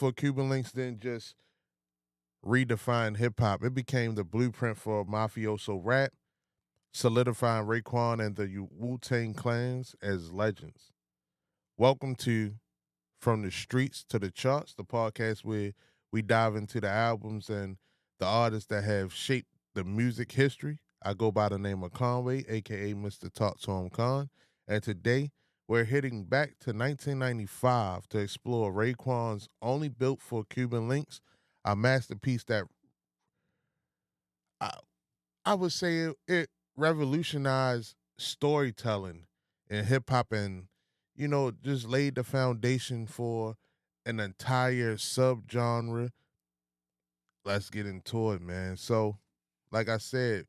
for Cuban Linx didn't just redefine hip hop, it became the blueprint for mafioso rap, solidifying Raekwon and the Wu-Tang Clans as legends. Welcome to From the Streets to the Charts, the podcast where we dive into the albums and the artists that have shaped the music history. I go by the name of Conway, aka Mr. Talk to Him Con, and today we're hitting back to 1995 to explore Raekwon's Only Built for Cuban Links, a masterpiece that I, I would say it revolutionized storytelling in hip hop and, just laid the foundation for an entire subgenre. Let's get into it, man. So, like I said,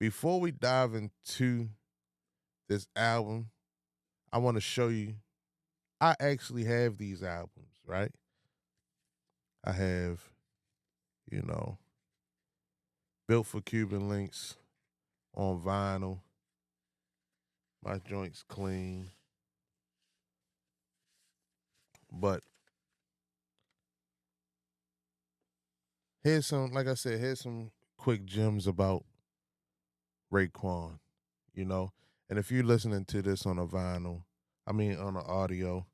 before we dive into this album, I want to show you. I actually have these albums, right? I have, you know, Built for Cuban Links on vinyl. My joint's clean. But here's some, like I said, here's some quick gems about Raekwon, you know. And if you're listening to this on a vinyl, I mean on an audio,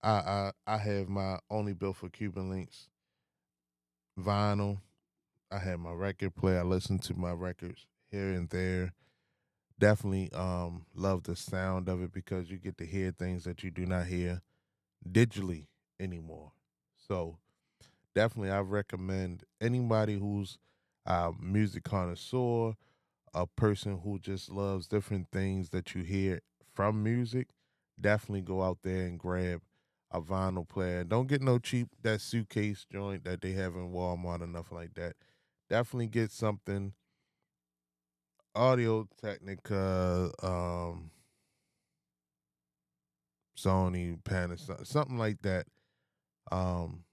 I have my Only Built for Cuban Links vinyl. I have my record player. I listen to my records here and there. Definitely love the sound of it because you get to hear things that you do not hear digitally anymore. So definitely I recommend anybody who's a music connoisseur, a person who just loves different things that you hear from music, definitely go out there and grab a vinyl player. Don't get no cheap that suitcase joint that they have in Walmart or nothing like that. Definitely get something Audio Technica, Sony, Panasonic, something like that. Um,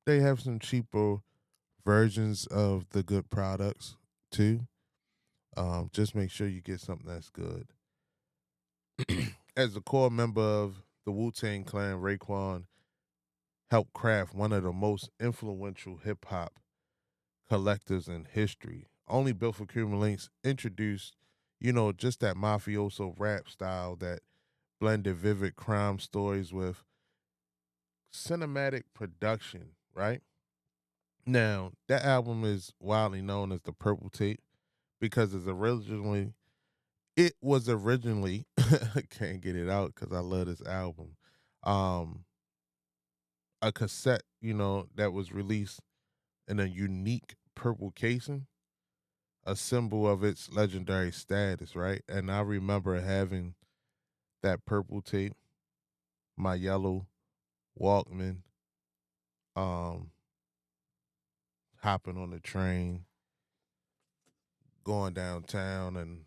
they have some cheaper versions of the good products too. Just make sure you get something that's good. As a core member of the Wu-Tang Clan, Raekwon helped craft one of the most influential hip hop collectors in history. Only Built for Cuban Links introduced, just that mafioso rap style that blended vivid crime stories with cinematic production, right? Now, that album is widely known as the Purple Tape because it was originally I can't get it out because I love this album. Um, a cassette, that was released in a unique purple casing, a symbol of its legendary status, right? And I remember having that purple tape, my yellow Walkman, um, hopping on the train, going downtown and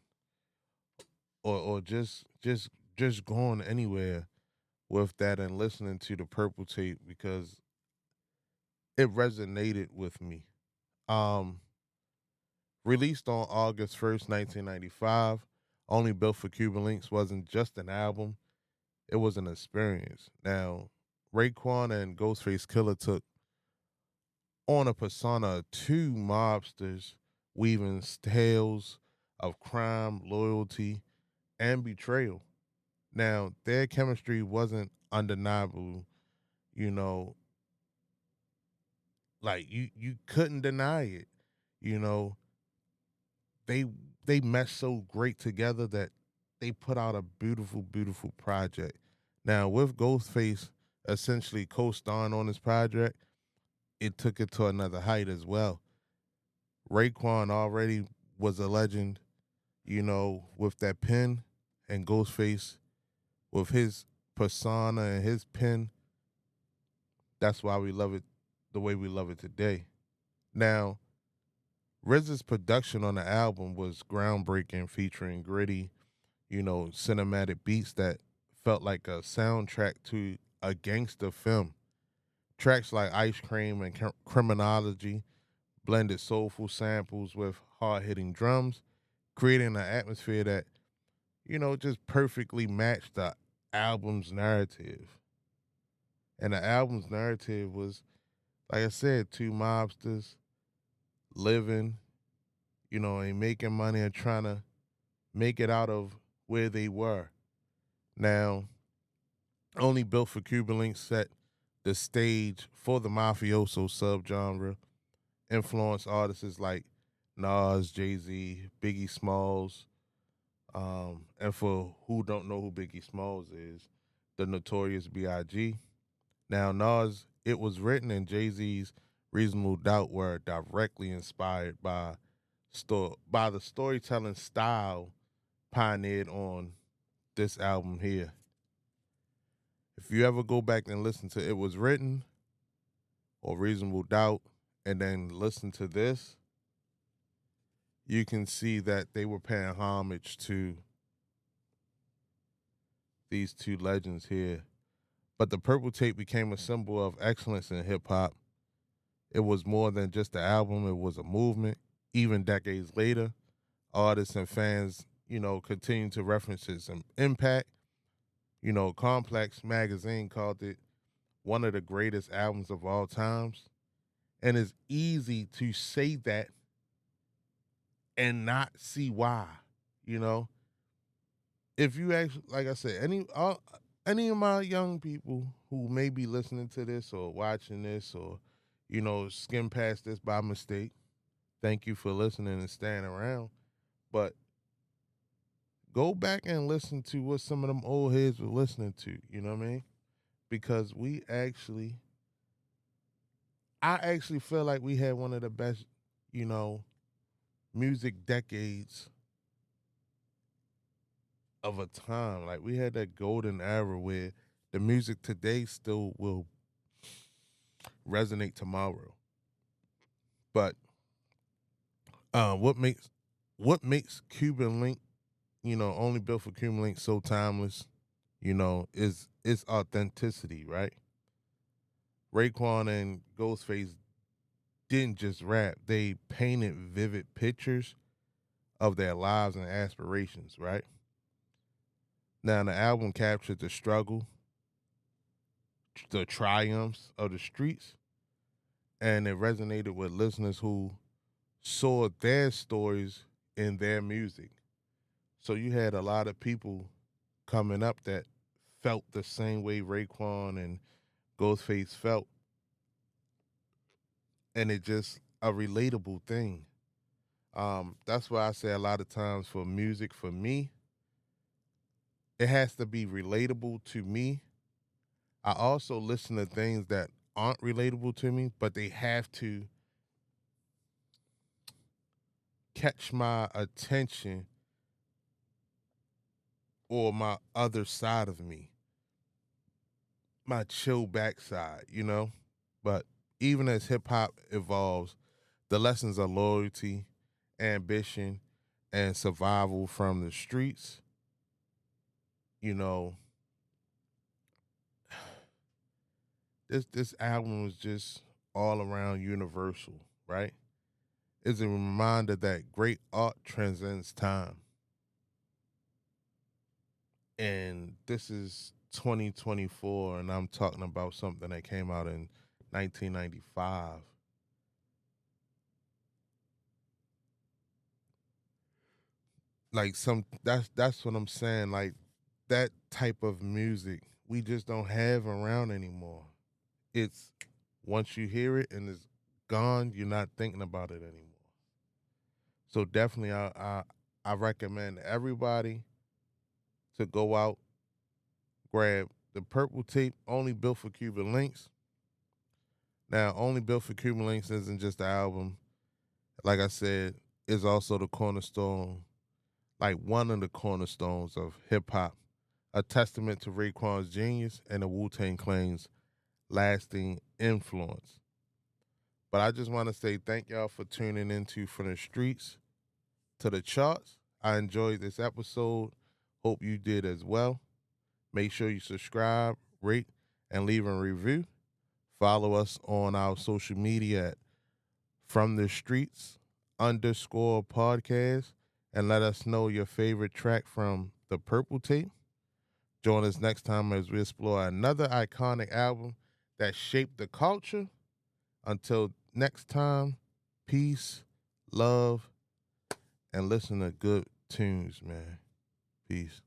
or just going anywhere with that and listening to the purple tape because it resonated with me. Um, Released on August 1st, 1995, Only Built for Cuban Links wasn't just an album, it was an experience. Now, Raekwon and Ghostface Killah took on a persona of two mobsters weaving tales of crime, loyalty, and betrayal. Now, their chemistry wasn't undeniable, you know, like you couldn't deny it. You know, they they meshed so great together that they put out a beautiful, beautiful project. Now, with Ghostface essentially co-starring on this project, it took it to another height as well. Raekwon already was a legend, with that pen, and Ghostface with his persona and his pen. That's why we love it the way we love it today. Now, RZA's production on the album was groundbreaking, featuring gritty, cinematic beats that felt like a soundtrack to a gangster film. Tracks like Ice Cream and Criminology blended soulful samples with hard hitting drums, creating an atmosphere that, just perfectly matched the album's narrative. And the album's narrative was, like I said, two mobsters living, and making money and trying to make it out of where they were. Now, Only Built for Cuban Linx set the stage for the mafioso subgenre, influenced artists like Nas, Jay-Z, Biggie Smalls, and for who don't know who Biggie Smalls is, the Notorious B.I.G. Now, Nas, It Was Written, and Jay-Z's Reasonable Doubt were directly inspired by the storytelling style pioneered on this album here. If you ever go back and listen to It Was Written or Reasonable Doubt and then listen to this, you can see that they were paying homage to these two legends here. But the Purple Tape became a symbol of excellence in hip hop. It was more than just an album, it was a movement. Even decades later, artists and fans, continue to reference its impact. Complex Magazine called it one of the greatest albums of all times. And it's easy to say that and not see why, you know. If you actually, like I said, any of my young people who may be listening to this or watching this or, skim past this by mistake, thank you for listening and staying around. But go back and listen to what some of them old heads were listening to, you know what I mean? Because I actually feel like we had one of the best, you know, music decades of a time. Like we had that golden era where the music today still will resonate tomorrow. But uh, what makes what makes Cuban Link, only built for Cuban Link so timeless, is its authenticity, right? Raekwon and Ghostface didn't just rap; they painted vivid pictures of their lives and aspirations, right? Now, the album captured the struggle, the triumphs of the streets, and it resonated with listeners who saw their stories in their music. So you had a lot of people coming up that felt the same way Raekwon and Ghostface felt, and it just a relatable thing. That's why I say a lot of times for music, for me, it has to be relatable to me. I also listen to things that aren't relatable to me, but they have to catch my attention or my other side of me, my chill backside, you know? But even as hip hop evolves, the lessons of loyalty, ambition, and survival from the streets, you know, this album was just all around universal, right? It's a reminder that great art transcends time. And this is 2024, and I'm talking about something that came out in 1995. Like that's what I'm saying. Like that type of music we just don't have around anymore. It's once you hear it and it's gone, you're not thinking about it anymore. So definitely, I recommend everybody to go out, grab the purple tape, only built for Cuban Links. Now, only built for Cuban Links isn't just the album. Like I said, is also the cornerstone, like one of the cornerstones of hip hop, a testament to Raekwon's genius and the Wu-Tang Clan's lasting influence. But I just want to say thank y'all for tuning into From the Streets to the Charts. I enjoyed this episode. Hope you did as well. Make sure you subscribe, rate, and leave a review. Follow us on our social media at From the Streets _ podcast and let us know your favorite track from the Purple Tape. Join us next time as we explore another iconic album that shaped the culture. Until next time, peace, love, and listen to good tunes, man. Peace.